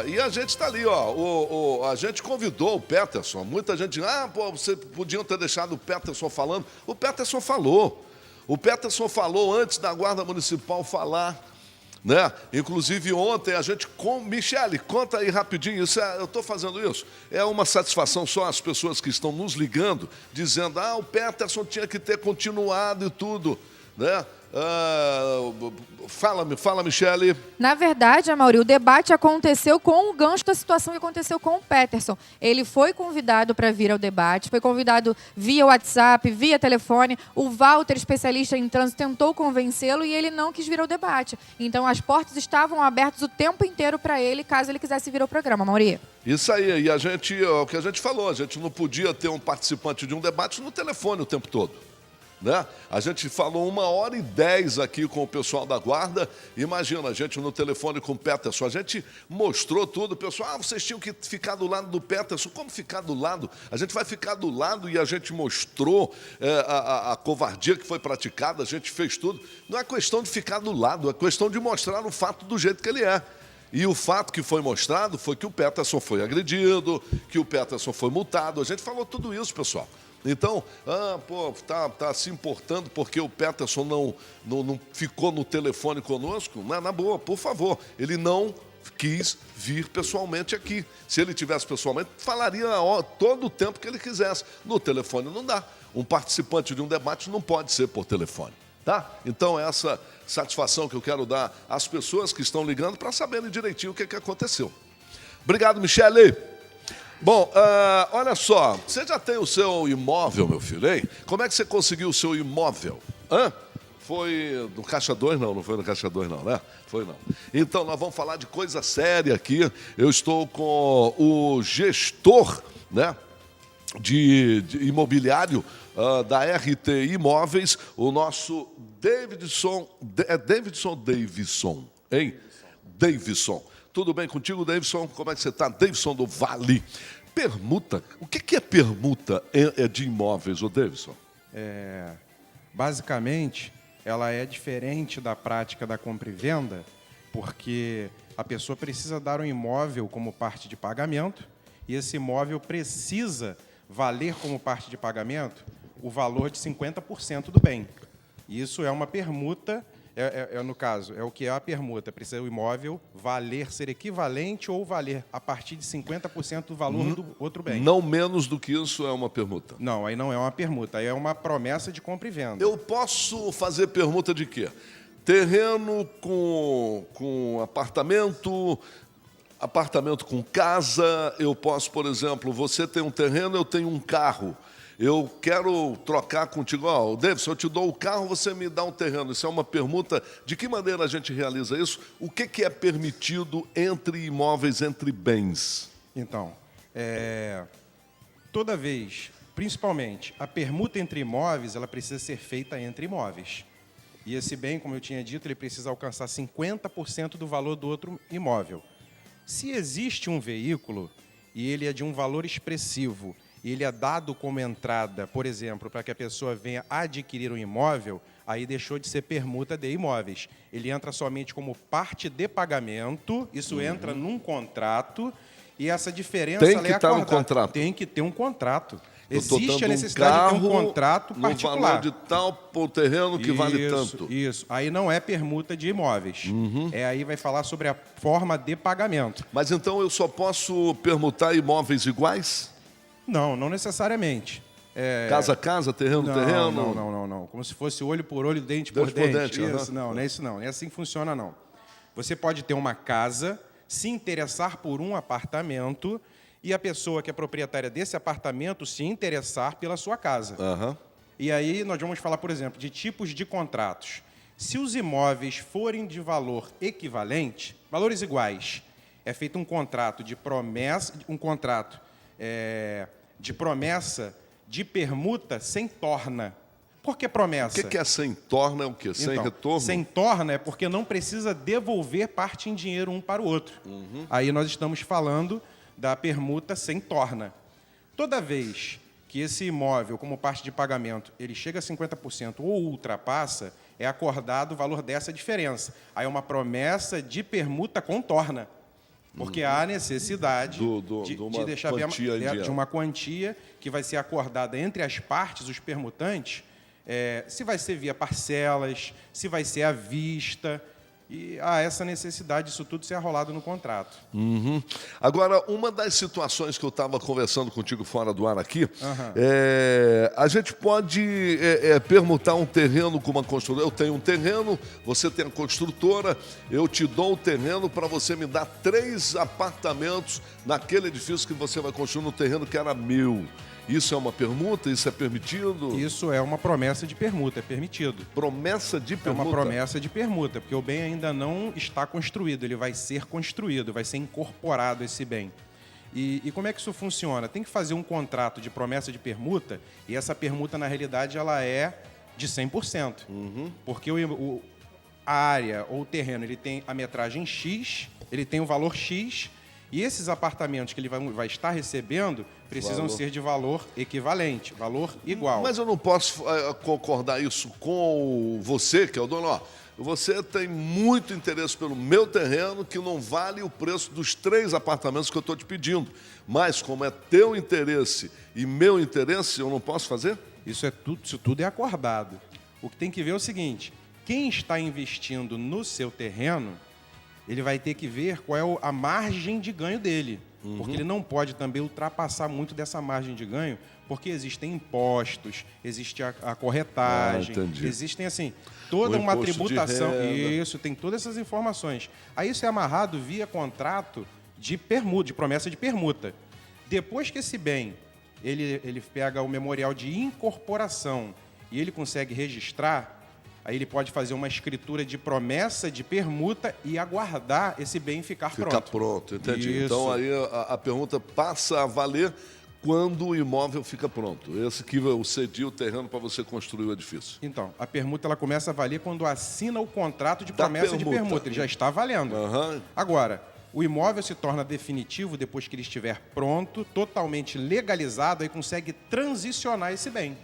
E a gente está ali, ó. A gente convidou o Peterson. Muita gente diz, você podiam ter deixado o Peterson falando. O Peterson falou. O Peterson falou antes da Guarda Municipal falar, né? Inclusive ontem a gente Michele, conta aí rapidinho, eu estou fazendo isso. É uma satisfação só as pessoas que estão nos ligando, dizendo, o Peterson tinha que ter continuado e tudo, né? Fala, Michele. Na verdade, Amaury, o debate aconteceu com o gancho da situação que aconteceu com o Peterson. Ele foi convidado para vir ao debate, foi convidado via WhatsApp, via telefone. O Walter, especialista em trânsito, tentou convencê-lo e ele não quis vir ao debate. Então, as portas estavam abertas o tempo inteiro para ele, caso ele quisesse vir ao programa, Amaury. Isso aí, e o que a gente falou, a gente não podia ter um participante de um debate no telefone o tempo todo. Né? A gente falou 1h10 aqui com o pessoal da Guarda. Imagina, a gente no telefone com o Peterson. A gente mostrou tudo. Pessoal, vocês tinham que ficar do lado do Peterson. Como ficar do lado? A gente vai ficar do lado e a gente mostrou a covardia que foi praticada. A gente fez tudo. Não é questão de ficar do lado, é questão de mostrar o fato do jeito que ele é. E o fato que foi mostrado foi que o Peterson foi agredido, que o Peterson foi multado. A gente falou tudo isso, pessoal. Então, tá se importando porque o Peterson não ficou no telefone conosco? Na boa, por favor. Ele não quis vir pessoalmente aqui. Se ele tivesse pessoalmente, falaria todo o tempo que ele quisesse. No telefone não dá. Um participante de um debate não pode ser por telefone. Tá? Então, essa satisfação que eu quero dar às pessoas que estão ligando para saberem direitinho o que aconteceu. Obrigado, Michele. Bom, olha só, você já tem o seu imóvel, meu filho, hein? Como é que você conseguiu o seu imóvel? Foi no Caixa 2? Não foi no Caixa 2 não, né? Foi não. Então, nós vamos falar de coisa séria aqui. Eu estou com o gestor, né, de imobiliário da RT Imóveis, o nosso Davidson, hein? Davidson. Tudo bem contigo, Davidson? Como é que você está? Davidson do Vale. Permuta. O que é permuta de imóveis, ô Davidson? Basicamente, ela é diferente da prática da compra e venda, porque a pessoa precisa dar um imóvel como parte de pagamento e esse imóvel precisa valer como parte de pagamento o valor de 50% do bem. Isso é uma permuta. No caso, é o que é a permuta. Precisa o imóvel ser equivalente ou valer a partir de 50% do valor do outro bem. Não menos do que isso é uma permuta? Não, aí não é uma permuta, aí é uma promessa de compra e venda. Eu posso fazer permuta de quê? Terreno com apartamento, apartamento com casa. Eu posso, por exemplo, você tem um terreno, eu tenho um carro. Eu quero trocar contigo. Davidson, eu te dou o carro, você me dá um terreno. Isso é uma permuta. De que maneira a gente realiza isso? O que é permitido entre imóveis, entre bens? Então, toda vez, principalmente, a permuta entre imóveis, ela precisa ser feita entre imóveis. E esse bem, como eu tinha dito, ele precisa alcançar 50% do valor do outro imóvel. Se existe um veículo e ele é de um valor expressivo, e ele é dado como entrada, por exemplo, para que a pessoa venha adquirir um imóvel, aí deixou de ser permuta de imóveis. Ele entra somente como parte de pagamento, isso entra num contrato, e essa diferença tem que estar no contrato. Tem que ter um contrato. Existe a necessidade de ter um contrato particular. No valor de tal por terreno que vale tanto. Isso. Aí não é permuta de imóveis. Aí vai falar sobre a forma de pagamento. Mas então eu só posso permutar imóveis iguais? Não necessariamente. Casa a casa, terreno a terreno? Não. Como se fosse olho por olho, dente por dente. Isso, não é isso não. Não é assim que funciona, não. Você pode ter uma casa, se interessar por um apartamento e a pessoa que é proprietária desse apartamento se interessar pela sua casa. E aí nós vamos falar, por exemplo, de tipos de contratos. Se os imóveis forem de valor equivalente, valores iguais, é feito um contrato de promessa, de promessa de permuta sem torna. Por que promessa? O que é sem torna? É o quê? Sem retorno? Sem torna é porque não precisa devolver parte em dinheiro um para o outro. Aí nós estamos falando da permuta sem torna. Toda vez que esse imóvel, como parte de pagamento, ele chega a 50% ou ultrapassa, é acordado o valor dessa diferença. Aí é uma promessa de permuta com torna. Porque há necessidade de uma deixar quantia em dinheiro. de uma quantia que vai ser acordada entre as partes, os permutantes, se vai ser via parcelas, se vai ser à vista. E há essa necessidade disso tudo ser arrolado no contrato. Agora, uma das situações que eu estava conversando contigo fora do ar aqui, a gente pode permutar um terreno com uma construtora. Eu tenho um terreno, você tem a construtora, eu te dou o terreno para você me dar 3 apartamentos naquele edifício que você vai construir no terreno que era meu. Isso é uma permuta? Isso é permitido? Isso é uma promessa de permuta, é permitido. Promessa de permuta? É uma promessa de permuta, porque o bem ainda não está construído, ele vai ser construído, vai ser incorporado esse bem. E como é que isso funciona? Tem que fazer um contrato de promessa de permuta, e essa permuta, na realidade, ela é de 100%. Porque a área ou o terreno ele tem a metragem X, ele tem o valor X, e esses apartamentos que ele vai estar recebendo precisam ser de valor equivalente, valor igual. Mas eu não posso concordar isso com você, que é o dono. Ó, você tem muito interesse pelo meu terreno, que não vale o preço dos 3 apartamentos que eu estou te pedindo. Mas, como é teu interesse e meu interesse, eu não posso fazer? Isso tudo é acordado. O que tem que ver é o seguinte: quem está investindo no seu terreno, ele vai ter que ver qual é a margem de ganho dele. Porque ele não pode também ultrapassar muito dessa margem de ganho, porque existem impostos, existe a corretagem, existem, assim, toda uma tributação. Isso, tem todas essas informações. Aí isso é amarrado via contrato de permuta, de promessa de permuta. Depois que esse bem, ele pega o memorial de incorporação e ele consegue registrar, aí ele pode fazer uma escritura de promessa de permuta e aguardar esse bem ficar pronto. Ficar pronto, entendi. Isso. Então aí a permuta passa a valer quando o imóvel fica pronto. Esse que eu cedi o terreno para você construir o edifício. Então, a permuta ela começa a valer quando assina o contrato de promessa de permuta. Ele já está valendo. Agora, o imóvel se torna definitivo depois que ele estiver pronto, totalmente legalizado, aí consegue transicionar esse bem.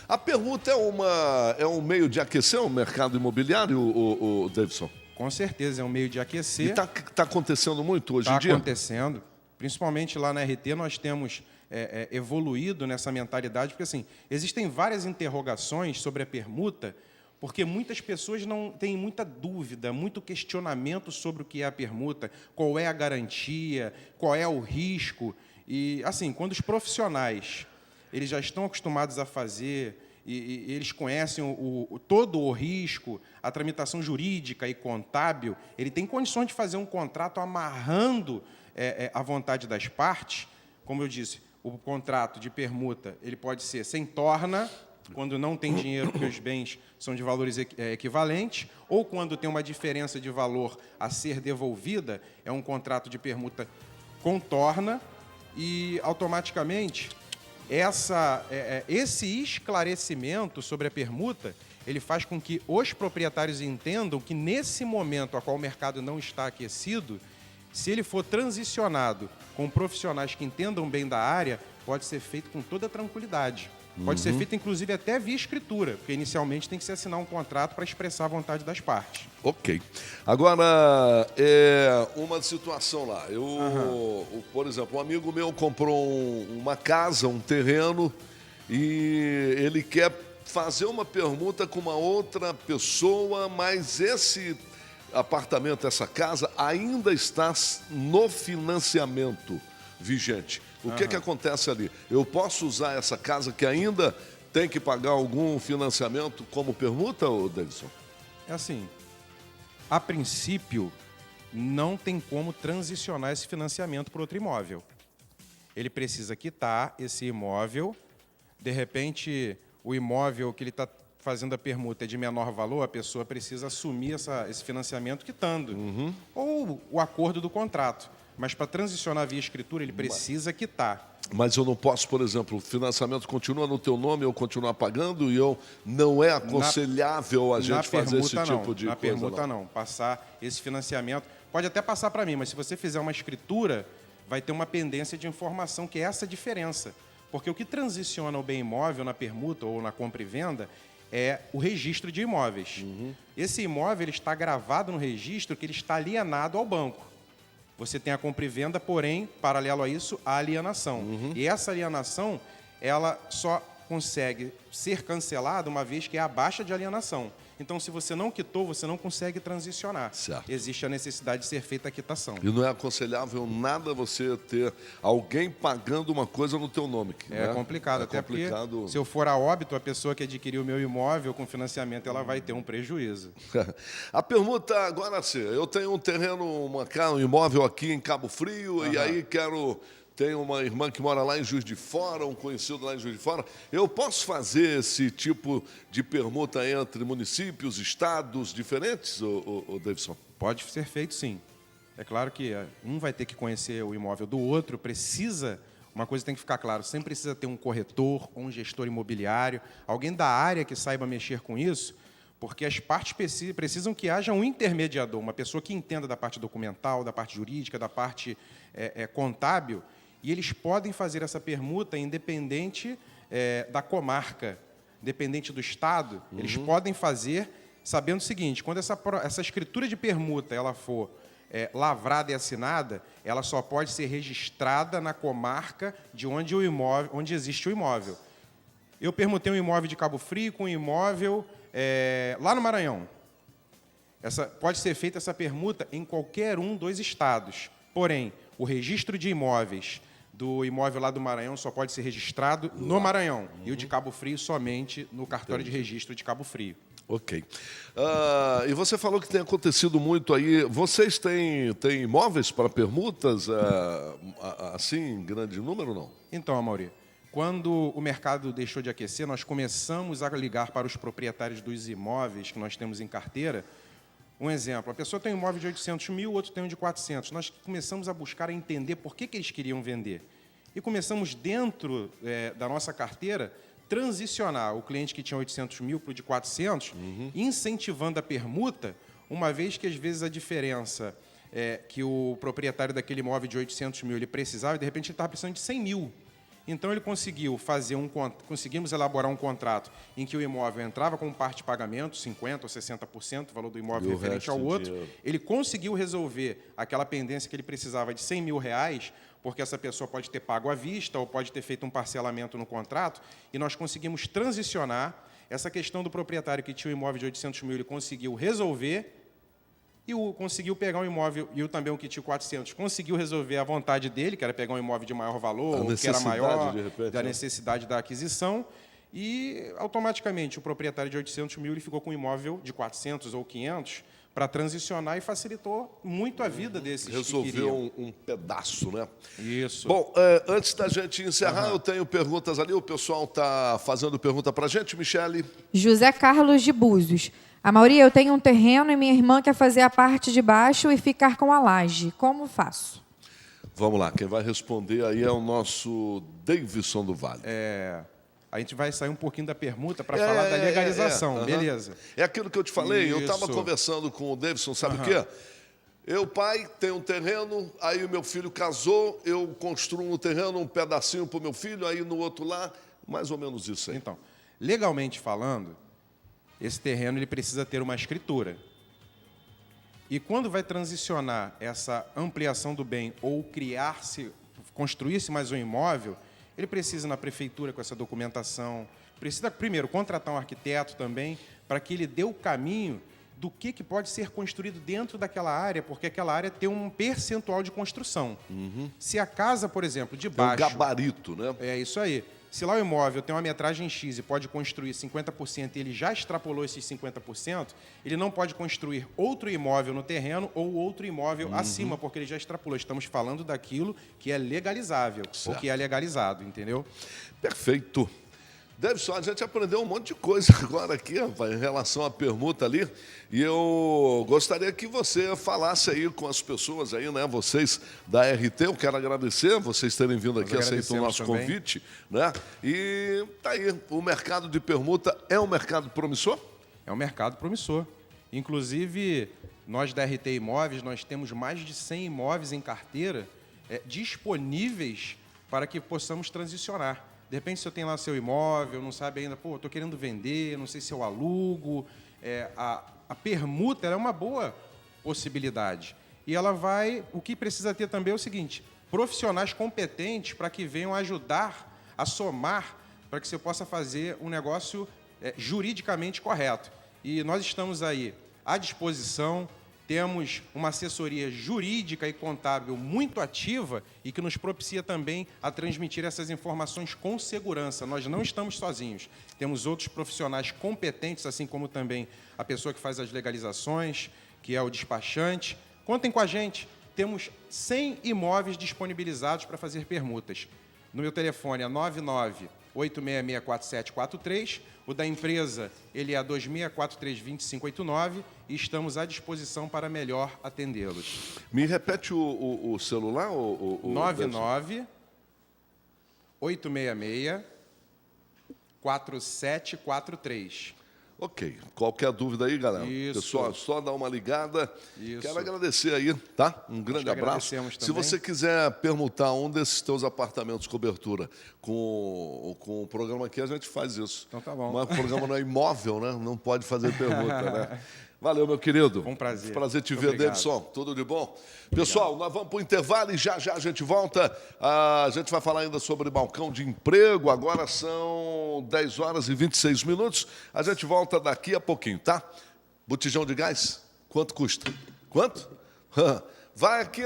A permuta é um meio de aquecer o mercado imobiliário, o Davidson? Com certeza, é um meio de aquecer. E está acontecendo muito hoje em dia? Está acontecendo. Principalmente lá na RT, nós temos evoluído nessa mentalidade, porque assim, existem várias interrogações sobre a permuta, porque muitas pessoas não têm muita dúvida, muito questionamento sobre o que é a permuta, qual é a garantia, qual é o risco. E, assim, quando os profissionais eles já estão acostumados a fazer e eles conhecem todo o risco, a tramitação jurídica e contábil, ele tem condições de fazer um contrato amarrando a vontade das partes. Como eu disse, o contrato de permuta ele pode ser sem torna, quando não tem dinheiro, porque os bens são de valores equivalentes, ou quando tem uma diferença de valor a ser devolvida, é um contrato de permuta com torna, e automaticamente esse esclarecimento sobre a permuta ele faz com que os proprietários entendam que nesse momento a qual o mercado não está aquecido, se ele for transicionado com profissionais que entendam bem da área, pode ser feito com toda tranquilidade. Pode ser feito, inclusive, até via escritura, porque inicialmente tem que se assinar um contrato para expressar a vontade das partes. Ok. Agora, uma situação lá. Por exemplo, um amigo meu comprou uma casa, um terreno, e ele quer fazer uma permuta com uma outra pessoa, mas esse apartamento, essa casa, ainda está no financiamento vigente. O que acontece ali? Eu posso usar essa casa que ainda tem que pagar algum financiamento como permuta, Davidson? É assim, a princípio, não tem como transicionar esse financiamento para outro imóvel. Ele precisa quitar esse imóvel, de repente, o imóvel que ele está fazendo a permuta é de menor valor, a pessoa precisa assumir esse financiamento quitando. Ou o acordo do contrato. Mas para transicionar via escritura, ele precisa quitar. Mas eu não posso, por exemplo, o financiamento continua no teu nome, eu continuar pagando, e não é aconselhável a gente fazer esse tipo de coisa? Na permuta não. Passar esse financiamento, pode até passar para mim, mas se você fizer uma escritura, vai ter uma pendência de informação, que é essa diferença. Porque o que transiciona o bem imóvel na permuta ou na compra e venda é o registro de imóveis. Esse imóvel ele está gravado no registro que ele está alienado ao banco. você tem a compra e venda, porém, paralelo a isso, a alienação. E essa alienação, ela só consegue ser cancelada uma vez que é a baixa de alienação. Então, se você não quitou, você não consegue transicionar. Certo. Existe a necessidade de ser feita a quitação. E não é aconselhável nada você ter alguém pagando uma coisa no teu nome. É né? complicado, É até complicado. porque se eu for a óbito, a pessoa que adquiriu o meu imóvel com financiamento, ela vai ter um prejuízo. A pergunta agora sim, eu tenho um terreno, um imóvel aqui em Cabo Frio, e aí tenho uma irmã que mora lá em Juiz de Fora, um conhecido lá em Juiz de Fora. Eu posso fazer esse tipo de permuta entre municípios, estados diferentes, ô Davidson? Pode ser feito, sim. É claro que um vai ter que conhecer o imóvel do outro, uma coisa tem que ficar claro, sempre precisa ter um corretor ou um gestor imobiliário, alguém da área que saiba mexer com isso, porque as partes precisam que haja um intermediador, uma pessoa que entenda da parte documental, da parte jurídica, da parte contábil, e eles podem fazer essa permuta independente da comarca, independente do estado, eles podem fazer sabendo o seguinte, quando essa escritura de permuta ela for lavrada e assinada, ela só pode ser registrada na comarca de onde existe o imóvel. Eu permutei um imóvel de Cabo Frio com um imóvel lá no Maranhão. Pode ser feita essa permuta em qualquer um dos estados. Porém, o registro de imóveis do imóvel lá do Maranhão só pode ser registrado no Maranhão. E o de Cabo Frio somente no cartório de registro de Cabo Frio. Ok. E você falou que tem acontecido muito aí. Vocês têm imóveis para permutas assim, em grande número ou não? Então, Amaury, quando o mercado deixou de aquecer, nós começamos a ligar para os proprietários dos imóveis que nós temos em carteira. Um exemplo, a pessoa tem um imóvel de 800 mil, o outro tem um de 400. Nós começamos a buscar a entender por que eles queriam vender. E começamos, dentro da nossa carteira, transicionar o cliente que tinha 800 mil para o de 400, incentivando a permuta, uma vez que, às vezes, a diferença que o proprietário daquele imóvel de 800 mil ele precisava, e, de repente, ele estava precisando de 100 mil. Então, ele conseguimos elaborar um contrato em que o imóvel entrava com parte de pagamento, 50% ou 60% do valor do imóvel referente ao outro. Ele conseguiu resolver aquela pendência que ele precisava de 100 mil reais, porque essa pessoa pode ter pago à vista ou pode ter feito um parcelamento no contrato, e nós conseguimos transicionar essa questão do proprietário que tinha um imóvel de 800 mil, ele conseguiu resolver, e conseguiu pegar um imóvel, e também o que tinha 400, conseguiu resolver a vontade dele, que era pegar um imóvel de maior valor, ou que era maior, da necessidade da aquisição, e automaticamente o proprietário de 800 mil ele ficou com um imóvel de 400 ou 500 para transicionar e facilitou muito a vida desses que queriam. Resolveu um pedaço, né? Isso. Bom, antes da gente encerrar, eu tenho perguntas ali, o pessoal está fazendo pergunta para a gente, Michele. José Carlos de Búzios. Amaury, eu tenho um terreno e minha irmã quer fazer a parte de baixo e ficar com a laje. Como faço? Vamos lá, quem vai responder aí é o nosso Davidson do Vale. A gente vai sair um pouquinho da permuta para falar da legalização, beleza? É aquilo que eu te falei, eu estava Isso. conversando com o Davidson, sabe o quê? Eu, pai, tenho um terreno, aí o meu filho casou, eu construo no terreno um pedacinho para o meu filho, aí no outro lá, mais ou menos isso aí. Então, legalmente falando, esse terreno ele precisa ter uma escritura. E quando vai transicionar essa ampliação do bem ou construir-se mais um imóvel, ele precisa ir na prefeitura com essa documentação, precisa, primeiro, contratar um arquiteto também, para que ele dê o caminho do que pode ser construído dentro daquela área, porque aquela área tem um percentual de construção. Se a casa, por exemplo, de Tem um baixo... gabarito, né? É isso aí. Se lá o imóvel tem uma metragem X e pode construir 50% e ele já extrapolou esses 50%, ele não pode construir outro imóvel no terreno ou outro imóvel acima, porque ele já extrapolou. Estamos falando daquilo que é legalizável, ou que é legalizado, entendeu? Perfeito. Davidson, a gente aprendeu um monte de coisa agora aqui, rapaz, em relação à permuta ali. E eu gostaria que você falasse aí com as pessoas aí, né? Vocês da RT, eu quero agradecer vocês terem vindo aqui, aceitam o nosso convite, né? E tá aí, o mercado de permuta é um mercado promissor? É um mercado promissor. Inclusive, nós da RT Imóveis, nós temos mais de 100 imóveis em carteira disponíveis para que possamos transicionar. De repente, se eu tenho lá seu imóvel, não sabe ainda, pô, estou querendo vender, não sei se eu alugo. A permuta é uma boa possibilidade. E ela vai... O que precisa ter também é o seguinte, profissionais competentes para que venham ajudar a somar para que você possa fazer um negócio juridicamente correto. E nós estamos aí à disposição, temos uma assessoria jurídica e contábil muito ativa e que nos propicia também a transmitir essas informações com segurança. Nós não estamos sozinhos. Temos outros profissionais competentes, assim como também a pessoa que faz as legalizações, que é o despachante. Contem com a gente. Temos 100 imóveis disponibilizados para fazer permutas. No meu telefone é 998664743. O da empresa, ele é 2643-2589 e estamos à disposição para melhor atendê-los. Me repete o celular? 99866-4743. Ok. Qualquer dúvida aí, galera? Isso. Pessoal, só dá uma ligada. Isso. Quero agradecer aí, tá? Um grande abraço. Se você quiser permutar um desses teus apartamentos cobertura com o programa aqui, a gente faz isso. Então tá bom. Mas o programa não é imóvel, né? Não pode fazer permuta, né? Valeu, meu querido. Um prazer. Prazer te Muito ver, obrigado. Davidson. Tudo de bom? Pessoal, nós vamos para o intervalo e já a gente volta. A gente vai falar ainda sobre balcão de emprego. Agora são 10 horas e 26 minutos. A gente volta daqui a pouquinho, tá? Botijão de gás, quanto custa? Quanto? Vai aqui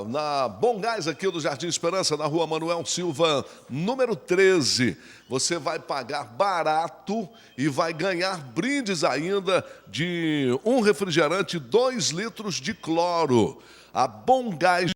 na Bom Gás, aqui do Jardim Esperança, na Rua Manuel Silva, número 13. Você vai pagar barato e vai ganhar brindes ainda de um refrigerante, 2 litros de cloro. A Bom Gás